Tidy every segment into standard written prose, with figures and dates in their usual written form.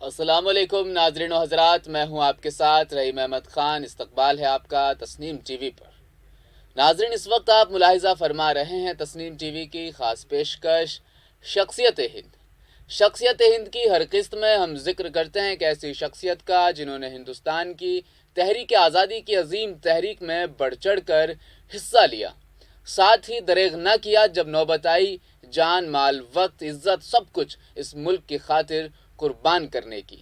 अस्सलामुअलैकुम नाज़रीन व हज़रात, मैं हूं आपके साथ रहीम अहमद ख़ान। इस्तकबाल है आपका तस्नीम टीवी पर। नाज़रीन, इस वक्त आप मुलाहिज़ा फरमा रहे हैं तस्नीम टीवी की ख़ास पेशकश शख्सियत हिंद। शख्सियत हिंद की हर किस्त में हम जिक्र करते हैं कि ऐसी शख्सियत का जिन्होंने हिंदुस्तान की तहरीक आज़ादी की अजीम तहरीक में बढ़ चढ़ कर हिस्सा लिया, साथ ही दरेग न किया जब नौबत आई जान माल वक्त इज्जत सब कुछ इस मुल्क की खातिर कुर्बान करने की।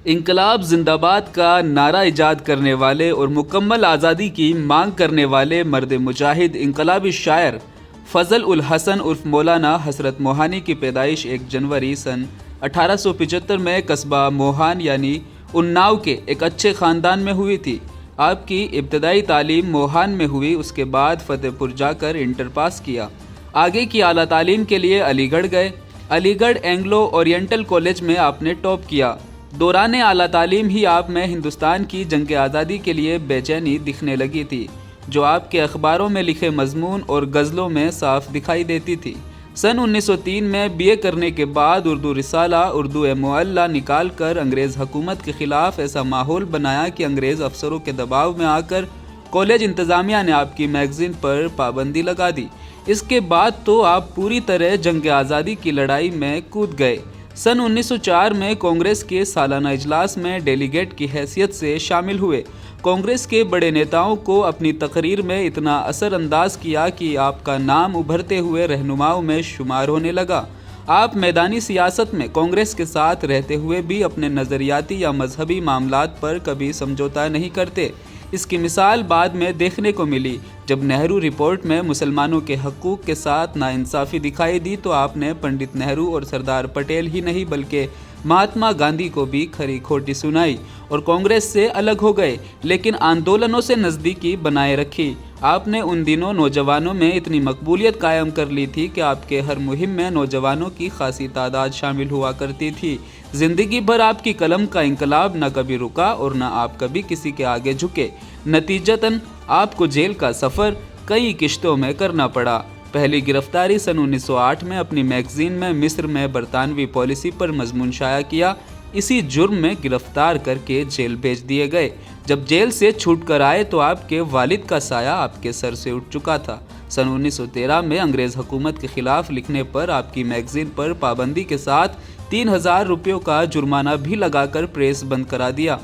इनकलाब जिंदाबाद का नारा इजाद करने वाले और मुकम्मल आज़ादी की मांग करने वाले मर्द मुजाहिद इनकलाबी शायर फ़ज़ल उल हसन उर्फ मौलाना हसरत मोहानी की पैदाइश 1 जनवरी सन 1875 में कस्बा मोहान यानी उन्नाव के एक अच्छे ख़ानदान में हुई थी। आपकी इब्तदाई तालीम मोहान में हुई, उसके बाद फ़तेहपुर जाकर इंटर पास किया। आगे की आला तालीम के लिए अलीगढ़ गए। अलीगढ़ एंग्लो ओरिएंटल कॉलेज में आपने टॉप किया। दौरान आला तालीम ही आप में हिंदुस्तान की जंग आज़ादी के लिए बेचैनी दिखने लगी थी, जो आपके अखबारों में लिखे मजमून और गज़लों में साफ दिखाई देती थी। सन 1903 में बीए करने के बाद उर्दू रिसाला, उर्दू मुअल्ला निकाल कर अंग्रेज़ हुकूमत के ख़िलाफ़ ऐसा माहौल बनाया कि अंग्रेज़ अफसरों के दबाव में आकर कॉलेज इंतज़ामिया ने आपकी मैगज़ीन पर पाबंदी लगा दी। इसके बाद तो आप पूरी तरह जंग आज़ादी की लड़ाई में कूद गए। सन 1904 में कांग्रेस के सालाना इजलास में डेलीगेट की हैसियत से शामिल हुए। कांग्रेस के बड़े नेताओं को अपनी तकरीर में इतना असरअंदाज किया कि आपका नाम उभरते हुए रहनुमाओं में शुमार होने लगा। आप मैदानी सियासत में कांग्रेस के साथ रहते हुए भी अपने नज़रियाती या मजहबी मामलात पर कभी समझौता नहीं करते। इसकी मिसाल बाद में देखने को मिली जब नेहरू रिपोर्ट में मुसलमानों के हकूक़ के साथ नाइंसाफ़ी दिखाई दी, तो आपने पंडित नेहरू और सरदार पटेल ही नहीं बल्कि महात्मा गांधी को भी खरी खोटी सुनाई और कांग्रेस से अलग हो गए, लेकिन आंदोलनों से नज़दीकी बनाए रखी। आपने उन दिनों नौजवानों में इतनी मकबूलियत कायम कर ली थी कि आपके हर मुहिम में नौजवानों की खासी तादाद शामिल हुआ करती थी। ज़िंदगी भर आपकी कलम का इंकलाब न कभी रुका और न आप कभी किसी के आगे झुके। नतीजतन आपको जेल का सफ़र कई किश्तों में करना पड़ा। पहली गिरफ्तारी सन 1908 में अपनी मैगज़ीन में मिस्र में बरतानवी पॉलिसी पर मजमून शाया किया। इसी जुर्म में गिरफ्तार करके जेल भेज दिए गए। जब जेल से छूट कर आए तो आपके वालिद का साया आपके सर से उठ चुका था। सन 1913 में अंग्रेज़ हुकूमत के ख़िलाफ़ लिखने पर आपकी मैगज़ीन पर पाबंदी के साथ 3000 रुपयों का जुर्माना भी लगाकर प्रेस बंद करा दिया।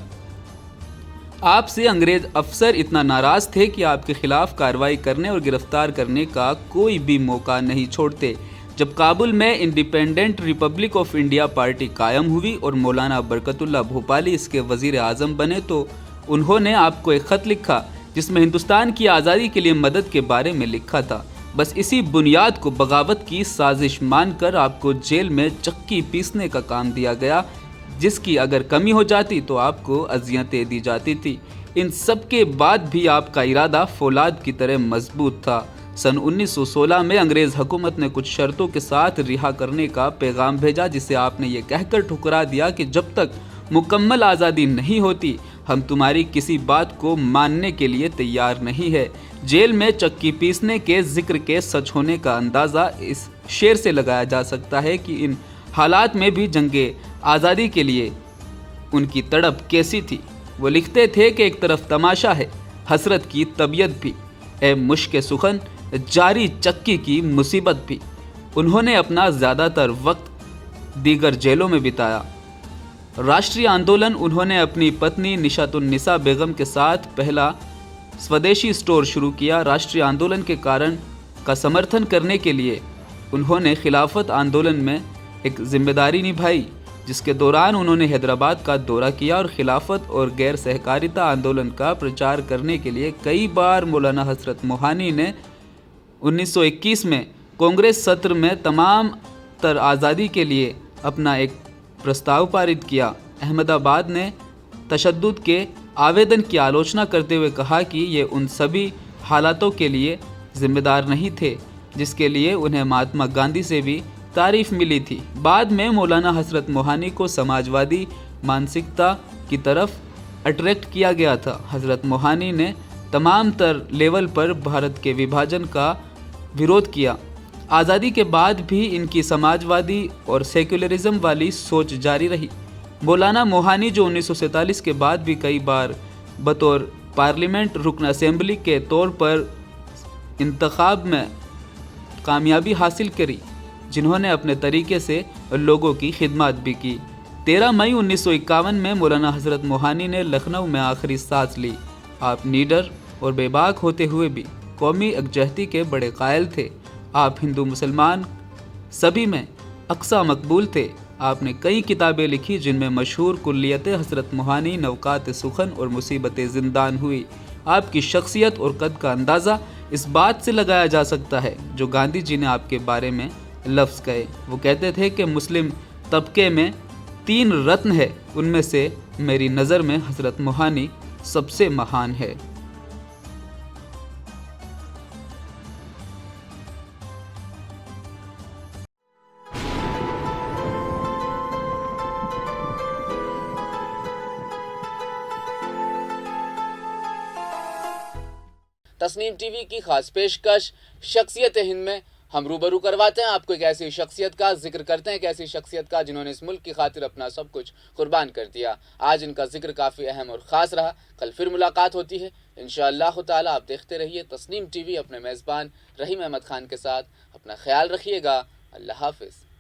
आपसे अंग्रेज अफसर इतना नाराज़ थे कि आपके खिलाफ कार्रवाई करने और गिरफ्तार करने का कोई भी मौका नहीं छोड़ते। जब काबुल में independent Republic of India party कायम हुई और मौलाना बरकतुल्लाह भोपाली इसके वज़ीर आज़म बने, तो उन्होंने आपको एक ख़त लिखा जिसमें हिंदुस्तान की आज़ादी के लिए मदद के बारे में लिखा था। बस इसी बुनियाद को बगावत की साजिश मानकर आपको जेल में चक्की पीसने का काम दिया गया, जिसकी अगर कमी हो जाती तो आपको अज़ियतें दी जाती थी। इन सब के बाद भी आपका इरादा फौलाद की तरह मजबूत था। सन 1916 में अंग्रेज़ हुकूमत ने कुछ शर्तों के साथ रिहा करने का पैगाम भेजा, जिसे आपने ये कहकर ठुकरा दिया कि जब तक मुकम्मल आज़ादी नहीं होती हम तुम्हारी किसी बात को मानने के लिए तैयार नहीं है। जेल में चक्की पीसने के जिक्र के सच होने का अंदाज़ा इस शेर से लगाया जा सकता है कि इन हालात में भी जंगे आज़ादी के लिए उनकी तड़प कैसी थी। वो लिखते थे कि एक तरफ तमाशा है, हसरत की तबीयत भी, ए मुश्क सुखन जारी चक्की की मुसीबत भी। उन्होंने अपना ज़्यादातर वक्त दीगर जेलों में बिताया। राष्ट्रीय आंदोलन उन्होंने अपनी पत्नी निशातुन्निसा बेगम के साथ पहला स्वदेशी स्टोर शुरू किया। राष्ट्रीय आंदोलन के कारण का समर्थन करने के लिए उन्होंने खिलाफत आंदोलन में एक जिम्मेदारी निभाई, जिसके दौरान उन्होंने हैदराबाद का दौरा किया और खिलाफत और गैर सहकारिता आंदोलन का प्रचार करने के लिए कई बार मौलाना हसरत मोहानी ने 1921 में कांग्रेस सत्र में तमाम तर आज़ादी के लिए अपना एक प्रस्ताव पारित किया। अहमदाबाद ने तशद्दुद के आवेदन की आलोचना करते हुए कहा कि ये उन सभी हालातों के लिए जिम्मेदार नहीं थे जिसके लिए उन्हें महात्मा गांधी से भी तारीफ मिली थी। बाद में मौलाना हसरत मोहानी को समाजवादी मानसिकता की तरफ अट्रैक्ट किया गया था। हज़रत मोहानी ने तमाम तर लेवल पर भारत के विभाजन का विरोध किया। आज़ादी के बाद भी इनकी समाजवादी और सेक्युलरिज्म वाली सोच जारी रही। मौलाना मोहानी जो 1947 के बाद भी कई बार बतौर पार्लियामेंट रुकन असेंबली के तौर पर इंतखाब में कामयाबी हासिल करी, जिन्होंने अपने तरीके से लोगों की खिदमत भी की। 13 मई 1951 में मौलाना हज़रत मोहानी ने लखनऊ में आखिरी सांस ली। आप निडर और बेबाक होते हुए भी कौमी यकजहती के बड़े कायल थे। आप हिंदू मुसलमान सभी में अक्सा मकबूल थे। आपने कई किताबें लिखी जिनमें मशहूर कुल्लियत हज़रत मोहानी, नवकात सुखन और मुसीबत ज़िंदान हुई। आपकी शख्सियत और कद का अंदाज़ा इस बात से लगाया जा सकता है जो गांधी जी ने आपके बारे में लफ्ज़ कहे। वो कहते थे कि मुस्लिम तबके में 3 रत्न है, उनमें से मेरी नज़र में हज़रत मोहानी सबसे महान है। तस्नीम टीवी की खास पेशकश शख्सियत हिंद में हम रूबरू करवाते हैं आपको एक ऐसी शख्सियत का, जिक्र करते हैं एक ऐसी शख्सियत का जिन्होंने इस मुल्क की खातिर अपना सब कुछ कुर्बान कर दिया। आज इनका जिक्र काफ़ी अहम और ख़ास रहा। कल फिर मुलाकात होती है इंशाअल्लाह ताला। आप देखते रहिए तस्नीम टीवी अपने मेज़बान रहीम अहमद खान के साथ। अपना ख्याल रखिएगा। अल्लाह हाफिज़।